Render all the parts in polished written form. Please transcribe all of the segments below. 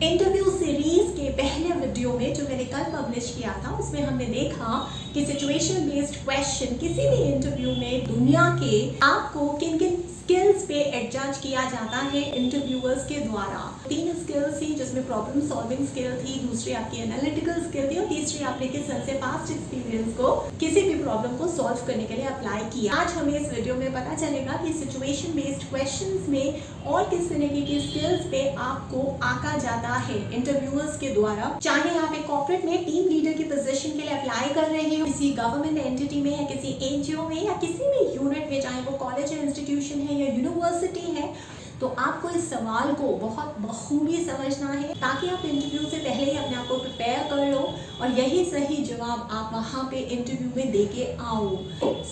Interview series के पहले video में जो मैंने कल पब्लिश किया था उसमें हमने देखा कि सिचुएशन बेस्ड क्वेश्चन किसी भी इंटरव्यू में दुनिया के आपको किन किन स्किल्स पे एडजस्ट किया जाता है इंटरव्यूअर्स के द्वारा। 3 स्किल्स थी जिसमें प्रॉब्लम सॉल्विंग स्किल थी, दूसरी आपकी एनालिटिकल स्किल थी और तीसरी आपने किस तरह से पास्ट एक्सपीरियंस को किसी भी प्रॉब्लम को सॉल्व करने के लिए अप्लाई किया। आज हमें इस वीडियो में पता चलेगा कि सिचुएशन बेस्ड क्वेश्चंस में और किस तरीके की स्किल्स पे आपको आंका जाता है इंटरव्यूअर्स के द्वारा। चाहे आप एक कॉर्पोरेट में टीम लीडर की पोजीशन के लिए अप्लाई कर रहे हो, किसी गवर्नमेंट एंटिटी में या किसी एनजीओ में या किसी भी यूनिट में, चाहे वो कॉलेज या इंस्टीट्यूशन है या यूनिवर्सिटी है, तो आपको इस सवाल को बहुत बखूबी समझना है ताकि आप इंटरव्यू से पहले ही अपने आप को प्रिपेयर कर लो और यही सही जवाब आप वहाँ पे इंटरव्यू में देके आओ।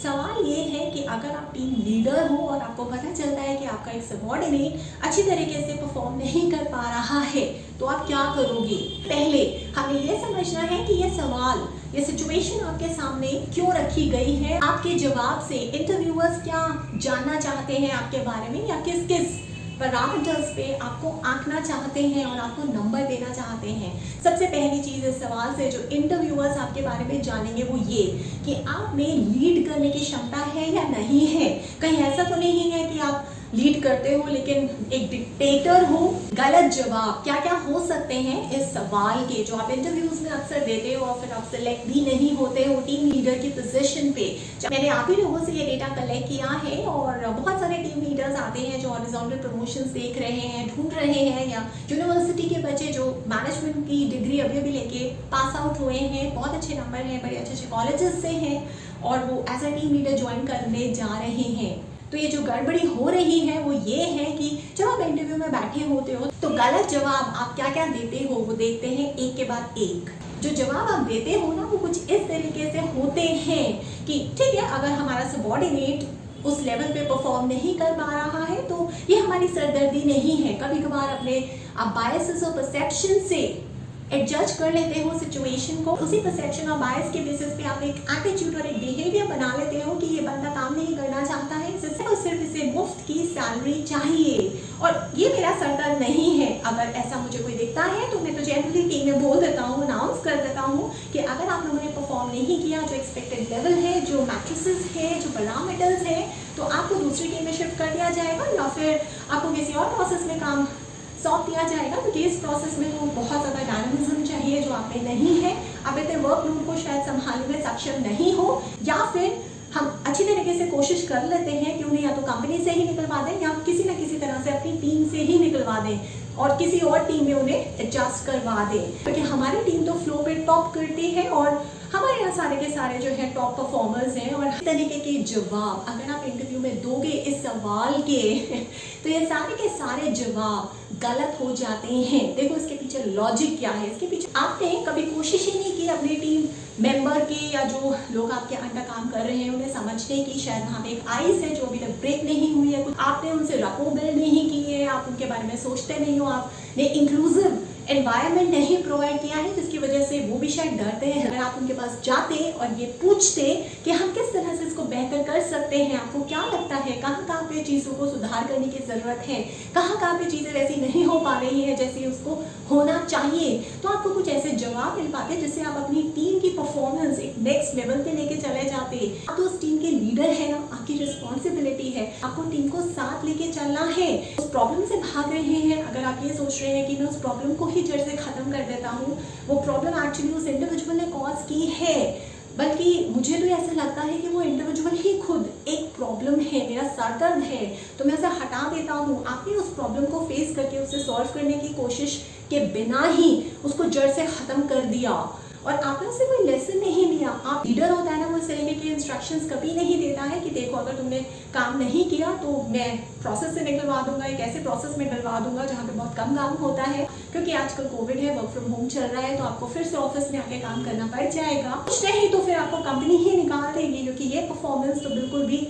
सवाल ये है कि अगर आप टीम लीडर हो और आपको पता चलता है कि आपका एक सबऑर्डिनेट अच्छी तरीके से परफॉर्म नहीं कर पा रहा है तो आप क्या करोगे। पहले हमें ये समझना है कि ये सवाल, ये सिचुएशन आपके सामने क्यों रखी गई है। आपके जवाब से इंटरव्यूअर्स क्या जानना चाहते हैं आपके बारे में या किस किस पैरामीटर्स पे आपको आंकना चाहते हैं और आपको नंबर देना चाहते हैं। सबसे पहली चीज़ इस सवाल से जो इंटरव्यूअर्स आपके बारे में जानेंगे वो ये कि आप में लीड करने की क्षमता है या नहीं है। कहीं ऐसा तो नहीं है कि आप लीड करते हो लेकिन एक डिक्टेटर हो। गलत जवाब क्या क्या हो सकते हैं इस सवाल के जो आप इंटरव्यूज में अक्सर देते हो और फिर आप सिलेक्ट भी नहीं होते हो टीम लीडर की पोजीशन पे। मैंने आप ही लोगों से ये डेटा कलेक्ट किया है और बहुत सारे टीम लीडर्स आते हैं जो हॉरिजॉन्टल प्रमोशंस देख रहे हैं, ढूंढ रहे हैं, या यूनिवर्सिटी के बच्चे जो मैनेजमेंट की डिग्री अभी अभी लेके पास आउट हुए हैं, बहुत अच्छे नंबर हैं, बड़े अच्छे अच्छे कॉलेजेस से हैं और वो as a team leader join करने जा रहे हैं। तो ये जो गड़बड़ी हो रही है वो ये है कि जब आप इंटरव्यू में बैठे होते हो तो गलत जवाब आप क्या क्या देते हो वो देखते हैं एक के बाद एक। जो जवाब आप देते हो ना वो कुछ इस तरीके से होते हैं कि ठीक है, अगर हमारा सबऑर्डिनेट उस लेवल पे परफॉर्म नहीं कर पा रहा है तो ये हमारी सरदर्दी नहीं है। कभी कभार अपने आप बायसेस और परसेप्शन से एडजस्ट कर लेते हो सिचुएशन को, उसी परसेप्शन और बायस के बेसिस पे आप एक एटीट्यूड और एक बिहेवियर बना लेते हो कि ये बंदा काम नहीं करना चाहता है, सिर्फ इसे मुफ्त की सैलरी चाहिए और ये मेरा सरदर्द नहीं है। अगर ऐसा मुझे कोई दिखता है तो मैं तो जनरली टीम में बोल देता हूँ, अनाउंस कर देता हूँ कि अगर आप लोगों ने परफॉर्म नहीं किया जो एक्सपेक्टेड लेवल है, जो मैट्रिसेस है, जो पैरामीटर्स है, तो आपको दूसरी टीम में शिफ्ट कर दिया जाएगा या फिर आपको किसी और प्रोसेस में काम सौंप दिया जाएगा। क्योंकि इस प्रोसेस में तो बहुत ज़्यादा डायनामिज्म चाहिए जो आप में नहीं है। आप इतने वर्कलोड को शायद संभालने में सक्षम नहीं हो, या फिर हम अच्छी तरीके से कोशिश कर लेते हैं कि उन्हें या तो कंपनी से ही निकलवा दें या किसी न किसी तरह से अपनी टीम से ही निकलवा दें और किसी और टीम में उन्हें एडजस्ट करवा दें। क्योंकि हमारी टीम तो फ्लो पे टॉप करती है और हमारे यहाँ सारे के सारे जो है टॉप परफॉर्मर्स हैं। और इस तरीके के जवाब अगर आप इंटरव्यू में दोगे इस सवाल के तो ये सारे के सारे जवाब गलत हो जाते हैं। देखो इसके पीछे लॉजिक क्या है। इसके पीछे आपने कभी कोशिश ही नहीं की अपने टीम मेंबर के या जो लोग आपके अंडर काम कर रहे हैं उन्हें समझने की। शायद वहाँ पे एक आइस है जो अभी तक ब्रेक नहीं हुई है, कुछ आपने उनसे रपो बिल्ड नहीं की है, आप उनके बारे में सोचते नहीं हो, आपने इंक्लूसिव एनवायरनमेंट नहीं प्रोवाइड किया है जिसकी वजह से वो भी शायद डरते हैं। अगर आप उनके पास जाते और ये पूछते कि हम किस तरह से इसको बेहतर कर सकते हैं, आपको क्या लगता है कहाँ कहाँ पे चीज़ों को सुधार करने की ज़रूरत है, कहाँ कहाँ पे चीज़ें वैसी नहीं हो पा रही है जैसे उसको होना चाहिए, तो आपको कुछ ऐसे जवाब मिल पाते जिससे आप अपनी टीम की परफॉर्मेंस एक नेक्स्ट लेवल पे लेके चले जाते। आप तो उस टीम के लीडर है ना, आपकी रिस्पॉन्सिबिलिटी है, आपको टीम को साथ लेके चलना है। उस प्रॉब्लम से भाग रहे हैं, अगर आप ये सोच रहे हैं कि मैं उस प्रॉब्लम को ही जड़ से खत्म कर देता हूँ, वो प्रॉब्लम एक्चुअली उस इंडिविजुअल ने कॉज की है, बल्कि मुझे तो ऐसा लगता है कि वो इंडिविजुअल ही खुद एक प्रॉब्लम है, मेरा सर दर्द है तो मैं उसे हटा देता हूँ। आपने उस प्रॉब्लम को फेस करके उसे सॉल्व करने की कोशिश के बिना ही उसको जड़ से ख़त्म कर दिया और आपने उससे कोई लेसन नहीं लिया। आप लीडर होता है ना, वो इस तरीके के इंस्ट्रक्शंस कभी नहीं देता है कि देखो अगर तुमने काम नहीं किया तो मैं प्रोसेस से निकलवा दूंगा, एक ऐसे प्रोसेस में निकलवा दूंगा जहाँ पे बहुत कम काम होता है। क्योंकि आजकल कोविड है, वर्क फ्रॉम होम चल रहा है, तो आपको फिर से ऑफिस में आके काम करना पड़ जाएगा। कुछ नहीं तो फिर आपको कंपनी ही निकाल देगी, क्योंकि ये परफॉर्मेंस तो बिल्कुल भी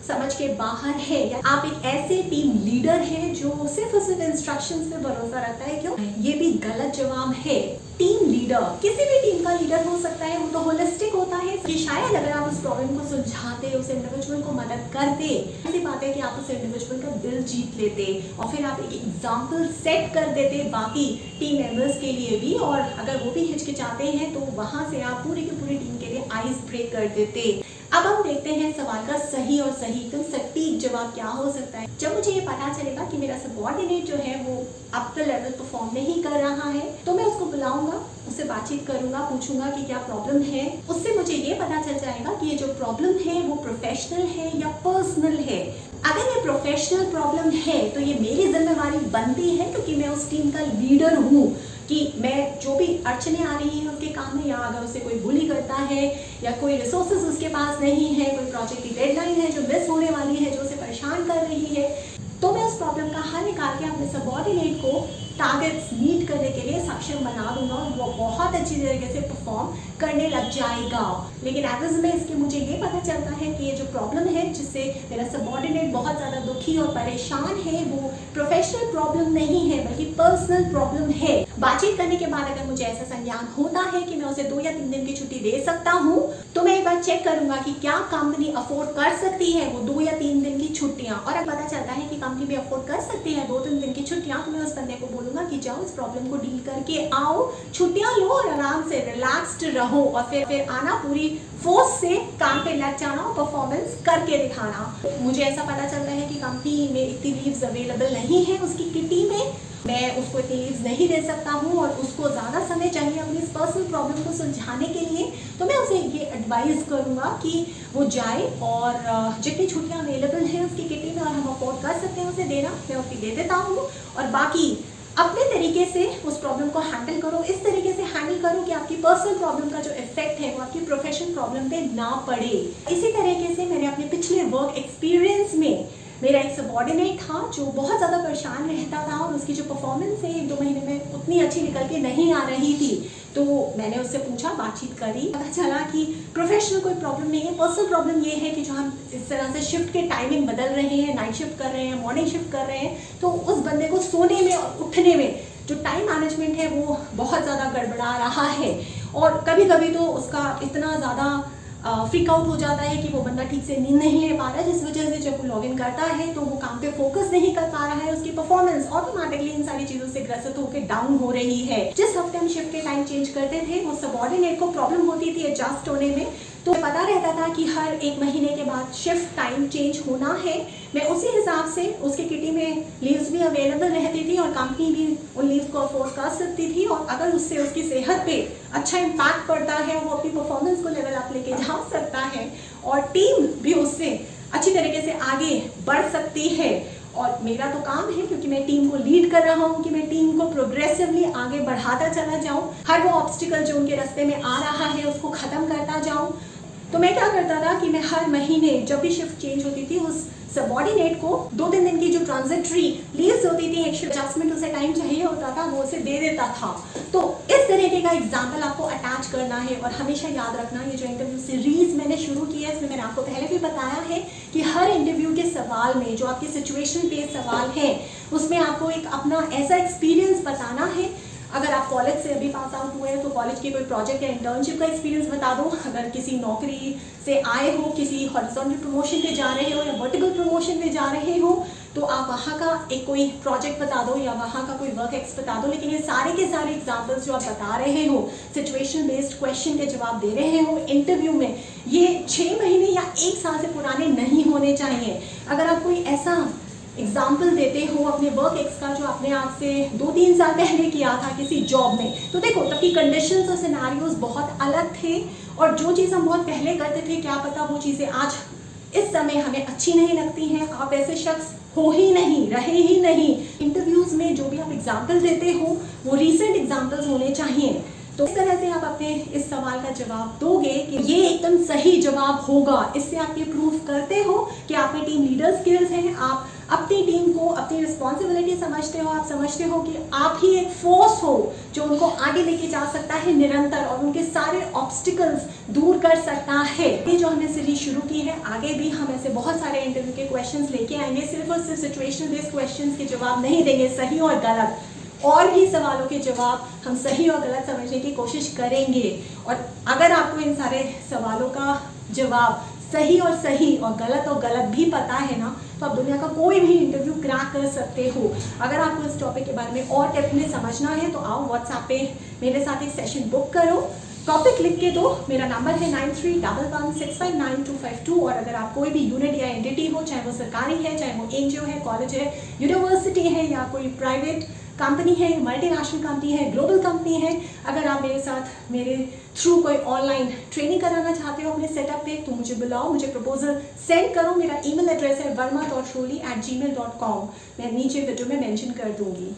समझ के बाहर है। या आप एक ऐसे टीम लीडर हैं जो सिर्फ और सिर्फ इंस्ट्रक्शंस पे भरोसा रखता है, क्यों? ये भी गलत जवाब है। टीम लीडर किसी भी टीम का लीडर हो सकता है, वो तो होलिस्टिक होता है कि शायद अगर आप उस प्रॉब्लम को सुलझाते, उस इंडिविजुअल को मदद करते, ऐसी बात है कि आप उस इंडिविजुअल का दिल जीत लेते और फिर आप एक एग्जाम्पल सेट कर देते बाकी टीम मेंबर्स के लिए भी, और अगर वो भी हिचकिचाते हैं तो वहां से आप पूरी की पूरी टीम के लिए आइस ब्रेक कर देते। अब हम देखते हैं सवाल का सही और सही एकदम सटीक जवाब क्या हो सकता है। जब मुझे ये पता चलेगा कि मेरा सबऑर्डिनेट जो है वो अप द लेवल परफॉर्म नहीं कर रहा है, तो मैं उसको बुलाऊंगा, उससे बातचीत करूंगा, पूछूंगा कि क्या प्रॉब्लम है। उससे मुझे ये पता चल जाएगा कि ये जो प्रॉब्लम है वो प्रोफेशनल है या पर्सनल है। अगर ये प्रोफेशनल प्रॉब्लम है तो ये मेरी जिम्मेवारी बनती है, क्योंकि मैं उस टीम का लीडर हूँ, कि मैं जो भी अड़चने आ रही हैं उसके काम में, या अगर उसे कोई बुली करता है या कोई रिसोर्सेज उसके पास नहीं है, कोई प्रोजेक्ट की डेडलाइन है जो मिस होने वाली है, जो उसे परेशान कर रही है, तो मैं उस प्रॉब्लम का हल निकाल के अपने सबऑर्डिनेट को टारगेट्स मीट करने के लिए सक्षम बना दूंगा और वो बहुत अच्छी तरीके से परफॉर्म करने लग जाएगा। लेकिन एवज में इसके मुझे ये पता चलता है कि ये जो प्रॉब्लम है जिससे मेरा सबऑर्डिनेट बहुत ज़्यादा दुखी और परेशान है, वो प्रोफेशनल प्रॉब्लम नहीं है बल्कि पर्सनल प्रॉब्लम है। बातचीत करने के बाद अगर मुझे ऐसा संज्ञान होता है कि मैं उसे 2 या 3 दिन की छुट्टी दे सकता हूँ, तो मैं एक बार चेक करूंगा कि क्या कंपनी अफोर्ड कर सकती है वो 2 या 3 दिन की छुट्टियां। और अगर पता चलता है कि कंपनी भी अफोर्ड कर सकती है 2-3 दिन की छुट्टियां, तो मैं उस बंदे को बोलूंगा कि जाओ इस प्रॉब्लम को डील करके आओ, छुट्टियां लो और आराम से रिलैक्स्ड रहो, और फिर आना पूरी फोर्स से काम पे लग जाना और परफॉर्मेंस करके दिखाना। मुझे ऐसा पता चलता है कि कंपनी में इतनी लीव्स अवेलेबल नहीं है उसकी किटी में, मैं उसको इतनी लीव्स नहीं दे सकता हूँ और उसको ज़्यादा समय चाहिए अपनी इस पर्सनल प्रॉब्लम को सुलझाने के लिए, तो मैं उसे ये एडवाइस करूँगा कि वो जाए और जितनी छुट्टियाँ अवेलेबल हैं उसकी किटी में और हम अफोर्ड कर सकते हैं उसे देना, मैं उसकी दे देता हूँ। और बाकी अपने तरीके से उस प्रॉब्लम को हैंडल करो, इस तरीके से हैंडल करो कि आपकी पर्सनल प्रॉब्लम का जो इफेक्ट है वो आपकी प्रोफेशनल प्रॉब्लम पे ना पड़े। इसी तरीके से मैंने अपने पिछले वर्क एक्सपीरियंस में मेरा एक सबऑर्डिनेट था जो बहुत ज़्यादा परेशान रहता था और उसकी जो परफॉर्मेंस है 1-2 महीने में उतनी अच्छी निकल के नहीं आ रही थी, तो मैंने उससे पूछा, बातचीत करी, पता चला कि प्रोफेशनल कोई प्रॉब्लम नहीं है, पर्सनल प्रॉब्लम ये है कि जो हम इस तरह से शिफ्ट के टाइमिंग बदल रहे हैं, नाइट शिफ्ट कर रहे हैं, मॉर्निंग शिफ्ट कर रहे हैं, तो उस बंदे को सोने में और उठने में जो टाइम मैनेजमेंट है वो बहुत ज़्यादा गड़बड़ा रहा है, और कभी कभी तो उसका इतना ज़्यादा फ्रीक आउट हो जाता है कि वो बंदा ठीक से नींद नहीं ले पा रहा है, जिस वजह से जब वो लॉग इन करता है तो वो काम पे फोकस नहीं कर पा रहा है, उसकी परफॉर्मेंस ऑटोमेटिकली इन सारी चीज़ों से ग्रसित होकर डाउन हो रही है। जिस हफ्ते हम शिफ्ट के टाइम चेंज करते थे वो सबऑर्डिनेट को प्रॉब्लम होती थी एडजस्ट होने में, तो पता रहता था कि हर 1 महीने के बाद शिफ्ट टाइम चेंज होना है। मैं उसी हिसाब से उसकी किटी में लीव्स भी अवेलेबल रहती थी और कंपनी भी उन लीव्स को अफोर्ड कर सकती थी, और अगर उससे उसकी सेहत पे अच्छा इम्पैक्ट पड़ता है, वो अपनी परफॉर्मेंस को लेवल अप लेके जा सकता है और टीम भी उससे अच्छी तरीके से आगे बढ़ सकती है। और मेरा तो काम है, क्योंकि मैं टीम को लीड कर रहा हूँ, कि मैं टीम को प्रोग्रेसिवली आगे बढ़ाता चला जाऊँ, हर वो ऑब्स्टिकल जो उनके रास्ते में आ रहा है उसको ख़त्म करता जाऊँ। तो मैं क्या करता था कि मैं हर महीने जब भी शिफ्ट चेंज होती थी उस सबऑर्डिनेट को 2-3 दिन की जो ट्रांजिटरी लीव्स होती थी, एक एडजस्टमेंट उसे टाइम चाहिए होता था, वो उसे दे देता था। तो इस तरीके का एग्जाम्पल आपको अटैच करना है, और हमेशा याद रखना, ये जो इंटरव्यू सीरीज मैंने शुरू की है इसमें मैंने आपको पहले भी बताया है कि हर इंटरव्यू के सवाल में जो आपके सिचुएशन बेस्ड सवाल है उसमें आपको एक अपना ऐसा एक्सपीरियंस बताना है। अगर आप कॉलेज से अभी पास आउट हुए हैं तो कॉलेज के कोई प्रोजेक्ट या इंटर्नशिप का एक्सपीरियंस बता दो। अगर किसी नौकरी से आए हो, किसी हॉरिजॉन्टल प्रमोशन पे जा रहे हो या वर्टिकल प्रमोशन पे जा रहे हो, तो आप वहाँ का एक कोई प्रोजेक्ट बता दो या वहाँ का कोई वर्क एक्स बता दो। लेकिन ये सारे के सारे एग्जाम्पल्स जो आप बता रहे हो, सिचुएशन बेस्ड क्वेश्चन के जवाब दे रहे हो इंटरव्यू में, ये 6 महीने या 1 साल से पुराने नहीं होने चाहिए। अगर आप कोई ऐसा एग्जाम्पल देते हो अपने वर्क एक्स का जो आपने आज से 2-3 साल पहले किया था किसी जॉब में, तो देखो तब की कंडीशंस और सिनेरियोज बहुत अलग थे, और जो चीज़ हम बहुत पहले करते थे क्या पता वो चीज़ें आज इस समय हमें अच्छी नहीं लगती हैं। आप ऐसे शख्स हो ही नहीं, रहे ही नहीं। इंटरव्यूज़ में जो भी आप एग्जाम्पल देते हो वो रीसेंट एग्जाम्पल्स होने चाहिए। तो इस तरह से आप अपने इस सवाल का जवाब दोगे कि ये एकदम सही जवाब होगा। इससे आप ये प्रूव करते हो कि आप में टीम लीडर स्किल्स हैं, आप अपनी टीम को अपनी रिस्पॉन्सिबिलिटी समझते हो, आप समझते हो कि आप ही एक फोर्स हो जो उनको आगे लेके जा सकता है निरंतर और उनके सारे ऑब्स्टिकल्स दूर कर सकता है। ये जो हमने सीरीज शुरू की है, आगे भी हम ऐसे बहुत सारे इंटरव्यू के क्वेश्चंस लेके आएंगे। सिर्फ और सिर्फ सिचुएशनल बेस्ड क्वेश्चंस के जवाब नहीं देंगे, सही और गलत और भी सवालों के जवाब हम सही और गलत समझने की कोशिश करेंगे। और अगर आपको इन सारे सवालों का जवाब सही और गलत भी पता है ना, तो आप दुनिया का कोई भी इंटरव्यू क्रैक कर सकते हो। अगर आपको इस टॉपिक के बारे में और डेप्थ में समझना है तो आओ व्हाट्सएप पे मेरे साथ एक सेशन बुक करो, टॉपिक लिख के दो। मेरा नंबर है 9311659252। और अगर आप कोई भी यूनिट या एंटिटी हो, चाहे वो सरकारी है, चाहे वो एनजीओ है, कॉलेज है, यूनिवर्सिटी है, या कोई प्राइवेट कंपनी है, मल्टीनेशनल कंपनी है, ग्लोबल कंपनी है, अगर आप मेरे साथ मेरे थ्रू कोई ऑनलाइन ट्रेनिंग कराना चाहते हो अपने सेटअप पे, तो मुझे बुलाओ, मुझे प्रपोजल सेंड करो। मेरा ईमेल एड्रेस है verma.sholi@gmail.com। मैं नीचे वीडियो में मेंशन कर दूंगी।